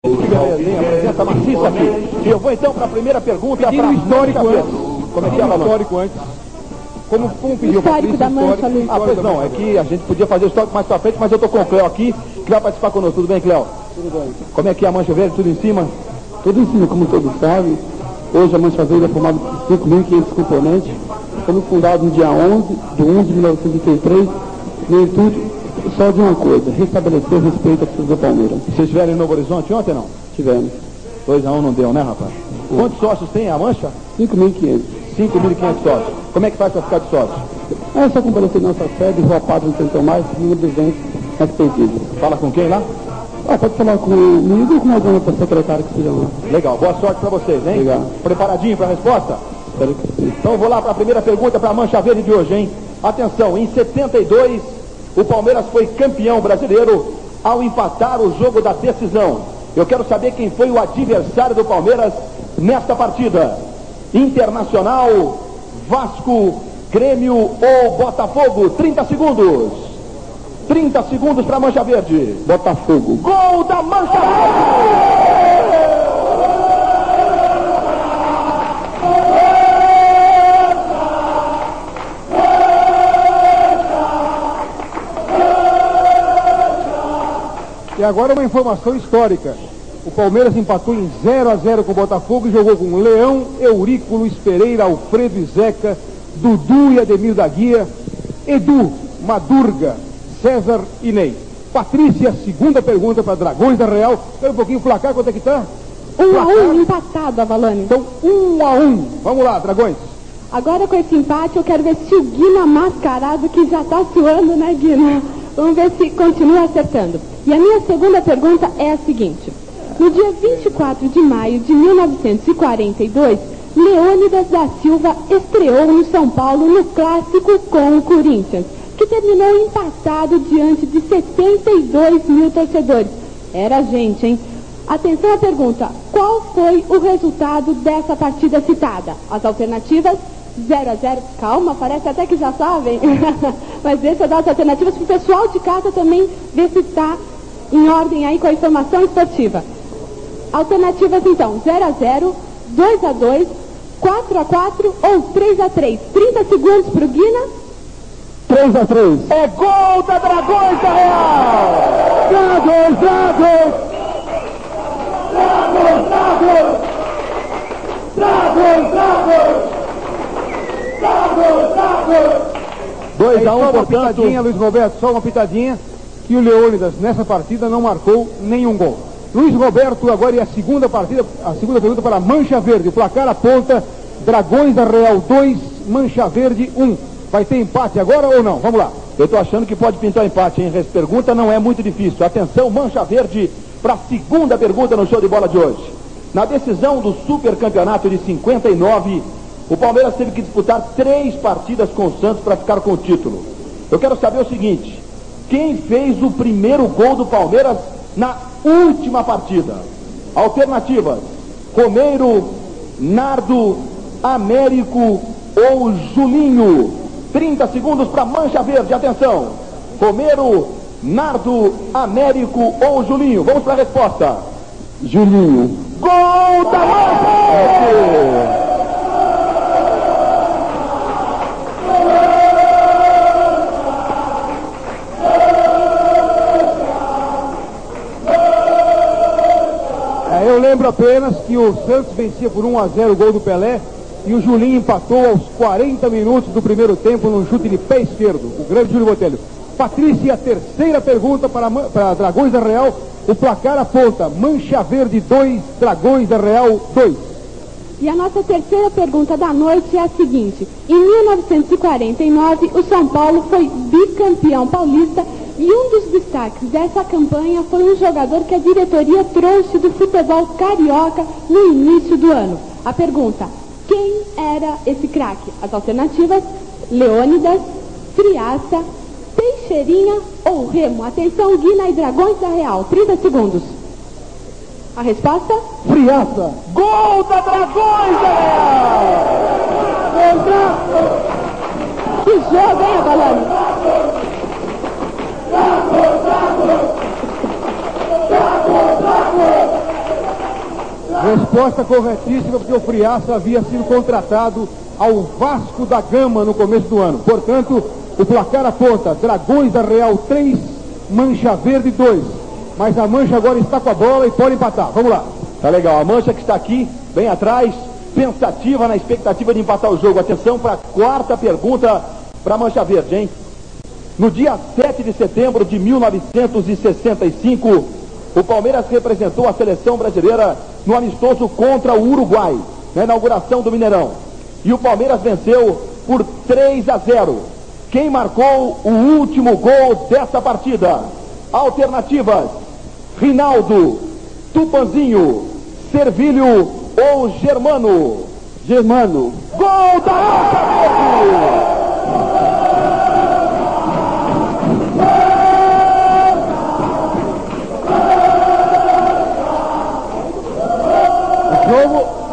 Que belezinha, presença maciça aqui. E eu vou então para a primeira pergunta. Pedindo histórico antes. Como é que é, Balão? Histórico antes. Como pediu histórico da Mancha, Luiz? Ah, pois não, é que a gente podia fazer o histórico mais pra frente, mas eu tô com o Cléo aqui, que vai participar conosco. Tudo bem, Cléo? Tudo bem. Como é que é a Mancha Verde? Tudo em cima? Tudo em cima, como todos sabem. Hoje a Mancha Verde é formada por 5.500 componentes. Fomos fundados no dia 11 de 1 de 1933, no intuito só de uma coisa: restabelecer o respeito à torcida do Palmeiras. Vocês estiveram em Novo Horizonte ontem ou não? Tivemos 2-1 não deu, né, rapaz? Quantos sócios tem a Mancha? 5.500. 5.500 sócios. Como é que faz para ficar de sócio? É só comparecer na nossa sede, Rua Padre no Centro Mais, número 200, na expeditiva. Fala com quem lá? Pode falar comigo ou com alguma outra secretária que seja lá. Legal, boa sorte para vocês, hein? Obrigado. Preparadinho para a resposta? Espero que sim. Então eu vou lá para a primeira pergunta para a Mancha Verde de hoje, hein? Atenção, em 72, o Palmeiras foi campeão brasileiro ao empatar o jogo da decisão. Eu quero saber quem foi o adversário do Palmeiras nesta partida. Internacional, Vasco, Grêmio ou Botafogo? 30 segundos. 30 segundos para a Mancha Verde. Botafogo. Gol da Mancha Verde! E agora uma informação histórica. O Palmeiras empatou em 0-0 com o Botafogo e jogou com Leão, Eurico, Luiz Pereira, Alfredo e Zeca, Dudu e Ademir da Guia, Edu, Madurga, César e Ney. Patrícia, segunda pergunta para Dragões da Real. Espera um pouquinho, o placar, quanto é que tá? 1-1, empatado, Avalone. Então, 1-1. Vamos lá, Dragões. Agora com esse empate eu quero ver se o Guina mascarado, que já tá suando, né, Guina? Vamos ver se continua acertando. E a minha segunda pergunta é a seguinte. No dia 24 de maio de 1942, Leônidas da Silva estreou no São Paulo no clássico com o Corinthians, que terminou empatado diante de 72 mil torcedores. Era gente, hein? Atenção à pergunta. Qual foi o resultado dessa partida citada? As alternativas: 0-0. Calma, parece até que já sabem. Mas deixa eu dar as alternativas para o pessoal de casa também ver se está em ordem aí com a informação esportiva. Alternativas então: 0-0, 2-2, 4-4 ou 3-3. 30 segundos para o Guina. 3-3. É gol da Dragões da Real! Dragões, Dragões! Dragões, Dragões! Dragões, Dragões! Dragões, Dragões! 2-1, Só uma portanto. pitadinha, Luiz Roberto, só uma pitadinha, que o Leônidas nessa partida não marcou nenhum gol. Luiz Roberto, agora é a segunda pergunta para a Mancha Verde. O placar aponta Dragões da Real 2, Mancha Verde 1. Vai ter empate agora ou não? Vamos lá. Eu tô achando que pode pintar empate, hein? Essa pergunta não é muito difícil. Atenção, Mancha Verde, para a segunda pergunta no show de bola de hoje. Na decisão do supercampeonato de 59, o Palmeiras teve que disputar 3 partidas com o Santos para ficar com o título. Eu quero saber o seguinte: quem fez o primeiro gol do Palmeiras na última partida? Alternativas: Romeiro, Nardo, Américo ou Julinho? 30 segundos para Mancha Verde, atenção. Romeiro, Nardo, Américo ou Julinho? Vamos para a resposta. Julinho. Gol da Mancha! Eu lembro apenas que o Santos vencia por 1-0 o gol do Pelé e o Julinho empatou aos 40 minutos do primeiro tempo num chute de pé esquerdo, o grande Júlio Botelho. Patrícia, a terceira pergunta para Dragões da Real. O placar aponta Mancha Verde 2, Dragões da Real 2. E a nossa terceira pergunta da noite é a seguinte. Em 1949, o São Paulo foi bicampeão paulista e um dos destaques dessa campanha foi um jogador que a diretoria trouxe do futebol carioca no início do ano. A pergunta: quem era esse craque? As alternativas: Leônidas, Friaça, Teixeirinha ou Remo? Atenção, Guina e Dragões da Real, 30 segundos. A resposta? Friaça. Gol da Dragões da Real! Que jogo, hein, Avalone? Resposta corretíssima, porque o Friaça havia sido contratado ao Vasco da Gama no começo do ano. Portanto, o placar aponta Dragões da Real 3, Mancha Verde 2. Mas a Mancha agora está com a bola e pode empatar. Vamos lá. Tá legal, a Mancha que está aqui, bem atrás, pensativa na expectativa de empatar o jogo. Atenção para a quarta pergunta para a Mancha Verde, hein? No dia 7 de setembro de 1965, o Palmeiras representou a seleção brasileira no amistoso contra o Uruguai, na inauguração do Mineirão. E o Palmeiras venceu por 3-0. Quem marcou o último gol dessa partida? Alternativas: Rinaldo, Tupanzinho, Servilho ou Germano? Germano. Gol da Mancha Verde!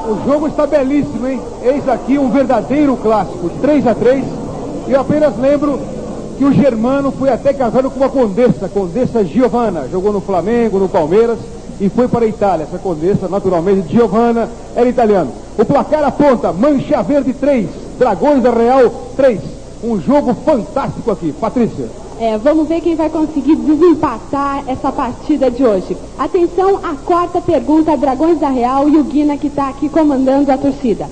O jogo está belíssimo, hein? Eis aqui um verdadeiro clássico, 3-3. E eu apenas lembro que o Germano foi até casado com uma Condessa Giovanna. Jogou no Flamengo, no Palmeiras e foi para a Itália. Essa Condessa, naturalmente, Giovanna, era italiano. O placar aponta Mancha Verde 3, Dragões da Real 3. Um jogo fantástico aqui. Patrícia. Vamos ver quem vai conseguir desempatar essa partida de hoje. Atenção, a quarta pergunta, Dragões da Real e o Guina que está aqui comandando a torcida.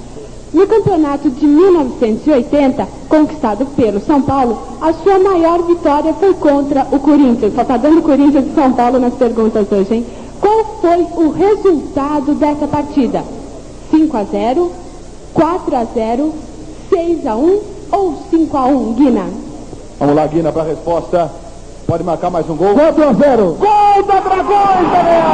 No campeonato de 1980, conquistado pelo São Paulo, a sua maior vitória foi contra o Corinthians. Só está dando Corinthians e São Paulo nas perguntas hoje, hein? Qual foi o resultado dessa partida? 5-0, 4-0, 6-1 ou 5-1, Guina? Vamos lá, Guina, para a resposta. Pode marcar mais um gol. 4-0. Gol da Dragões da Real!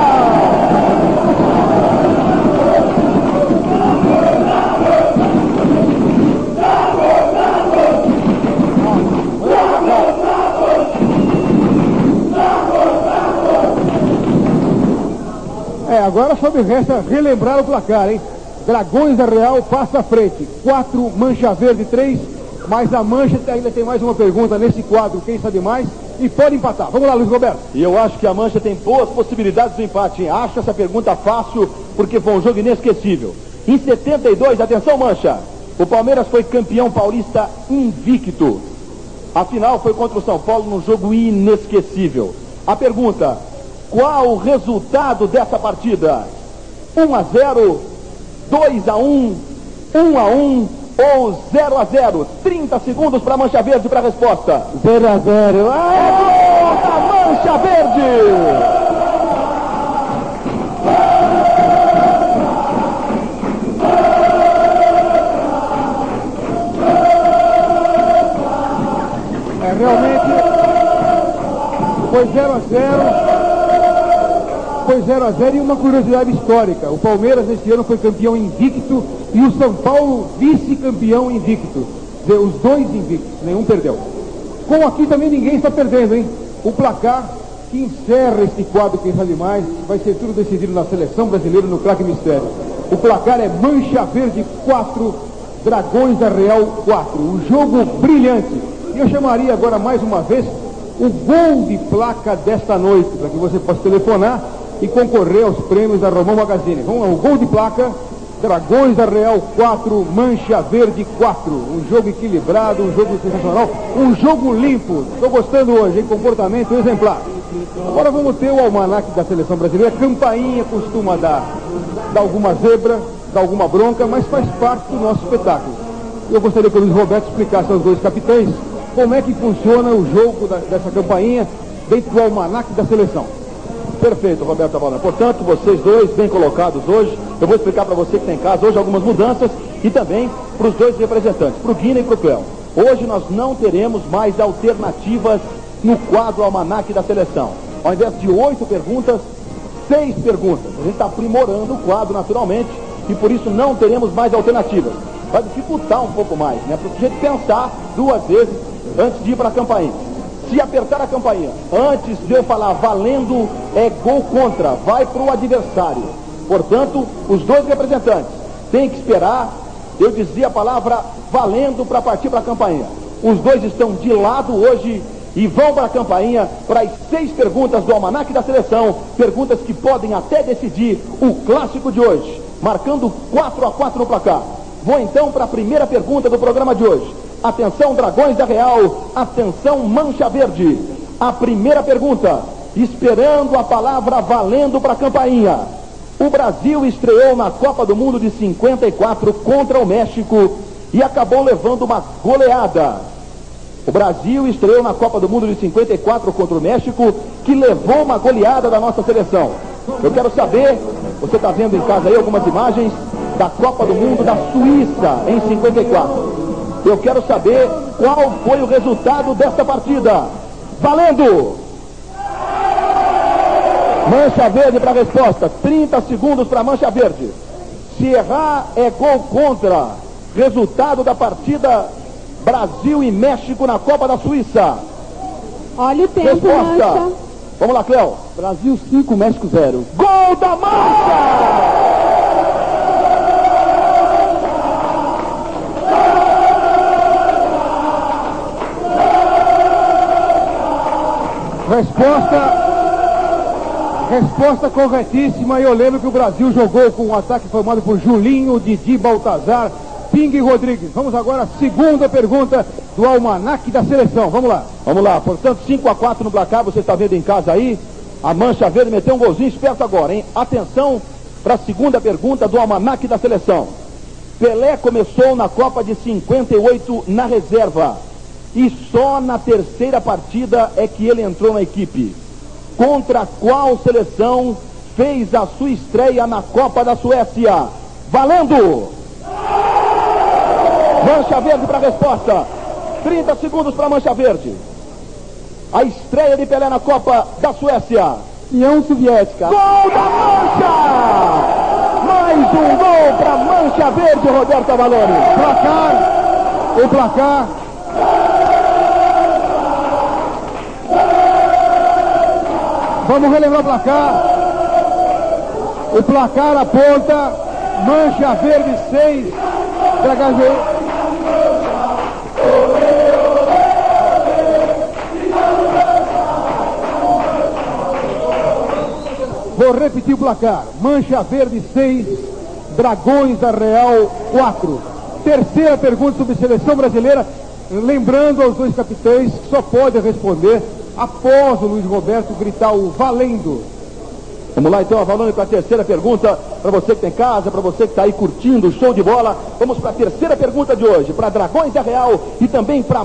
Agora só me resta relembrar o placar, hein? Dragões da Real passa à frente. 4, Mancha Verde 3. Mas a Mancha ainda tem mais uma pergunta nesse quadro, quem sabe mais, e pode empatar. Vamos lá, Luiz Roberto. E eu acho que a Mancha tem boas possibilidades do empate, hein? Acho essa pergunta fácil, porque foi um jogo inesquecível. Em 72, atenção Mancha, o Palmeiras foi campeão paulista invicto. A final foi contra o São Paulo num jogo inesquecível. A pergunta: qual o resultado dessa partida? 1-0, 2-1, 1-1 ou 0-0? 30 segundos para a Mancha Verde para a resposta. 0-0. É gol da Mancha Verde! Realmente foi 0-0. Foi 0-0 e uma curiosidade histórica. O Palmeiras esse ano foi campeão invicto e o São Paulo vice-campeão invicto. Os dois invictos, nenhum perdeu. Com aqui também ninguém está perdendo, hein? O placar que encerra este quadro, quem sabe mais, vai ser tudo decidido na seleção brasileira no Craque Mistério. O placar é Mancha Verde 4, Dragões da Real 4. Um jogo brilhante. E eu chamaria agora mais uma vez o gol de placa desta noite, para que você possa telefonar e concorrer aos prêmios da Romão Magazine. Vamos lá, o gol de placa: Dragões da Real 4, Mancha Verde 4. Um jogo equilibrado, um jogo sensacional, um jogo limpo. Estou gostando hoje, hein? Comportamento exemplar. Agora vamos ter o almanaque da seleção brasileira. Campainha costuma dar alguma zebra, dar alguma bronca, mas faz parte do nosso espetáculo. Eu gostaria que o Luiz Roberto explicasse aos dois capitães como é que funciona o jogo dessa campainha dentro do almanaque da seleção. Perfeito, Roberto Abalão. Portanto, vocês dois bem colocados hoje. Eu vou explicar para você que está em casa hoje algumas mudanças e também para os dois representantes, para o Guina e para o Cléo. Hoje nós não teremos mais alternativas no quadro almanaque da seleção. Ao invés de 8 perguntas, 6 perguntas. A gente está aprimorando o quadro naturalmente e por isso não teremos mais alternativas. Vai dificultar um pouco mais, né? Para a gente pensar 2 vezes antes de ir para a campainha. Se apertar a campainha antes de eu falar valendo, é gol contra, vai para o adversário. Portanto, os dois representantes têm que esperar eu dizer a palavra valendo para partir para a campainha. Os dois estão de lado hoje e vão para a campainha para as 6 perguntas do Almanaque da Seleção, perguntas que podem até decidir o clássico de hoje, marcando 4-4 no placar. Vou então para a primeira pergunta do programa de hoje. Atenção, Dragões da Real, atenção, Mancha Verde. A primeira pergunta, esperando a palavra valendo para a campainha. O Brasil estreou na Copa do Mundo de 54 contra o México e acabou levando uma goleada. O Brasil estreou na Copa do Mundo de 54 contra o México, que levou uma goleada da nossa seleção. Eu quero saber, você está vendo em casa aí algumas imagens da Copa do Mundo da Suíça em 54. Eu quero saber qual foi o resultado desta partida. Valendo! Mancha Verde para a resposta. 30 segundos para Mancha Verde. Se errar, é gol contra. Resultado da partida Brasil e México na Copa da Suíça. Olha o tempo, Resposta. Mancha. Vamos lá, Cléo. Brasil 5, México 0. Gol da Mancha! Resposta corretíssima. E eu lembro que o Brasil jogou com um ataque formado por Julinho, Didi, Baltazar, Ping e Rodrigues. Vamos agora à segunda pergunta do Almanaque da Seleção. Vamos lá. Vamos lá, portanto 5-4 no placar, você está vendo em casa aí. A Mancha Verde meteu um golzinho esperto agora, hein? Atenção para a segunda pergunta do Almanaque da Seleção. Pelé começou na Copa de 58 na reserva e só na terceira partida é que ele entrou na equipe. Contra qual seleção fez a sua estreia na Copa da Suécia? Valendo! Mancha Verde para a resposta. 30 segundos para Mancha Verde. A estreia de Pelé na Copa da Suécia. União Soviética. Gol da Mancha! Mais um gol para Mancha Verde, Roberto Avalone. O placar. Vamos relembrar o placar. O placar aponta Mancha Verde 6, Dragões. Vou repetir o placar. Mancha Verde 6, Dragões da Real 4. Terceira pergunta sobre seleção brasileira. Lembrando aos dois capitães que só podem responder após o Luiz Roberto gritar o valendo. Vamos lá então, Avalone, para a terceira pergunta, para você que está em casa, para você que está aí curtindo o show de bola. Vamos para a terceira pergunta de hoje, para Dragões da Real e também para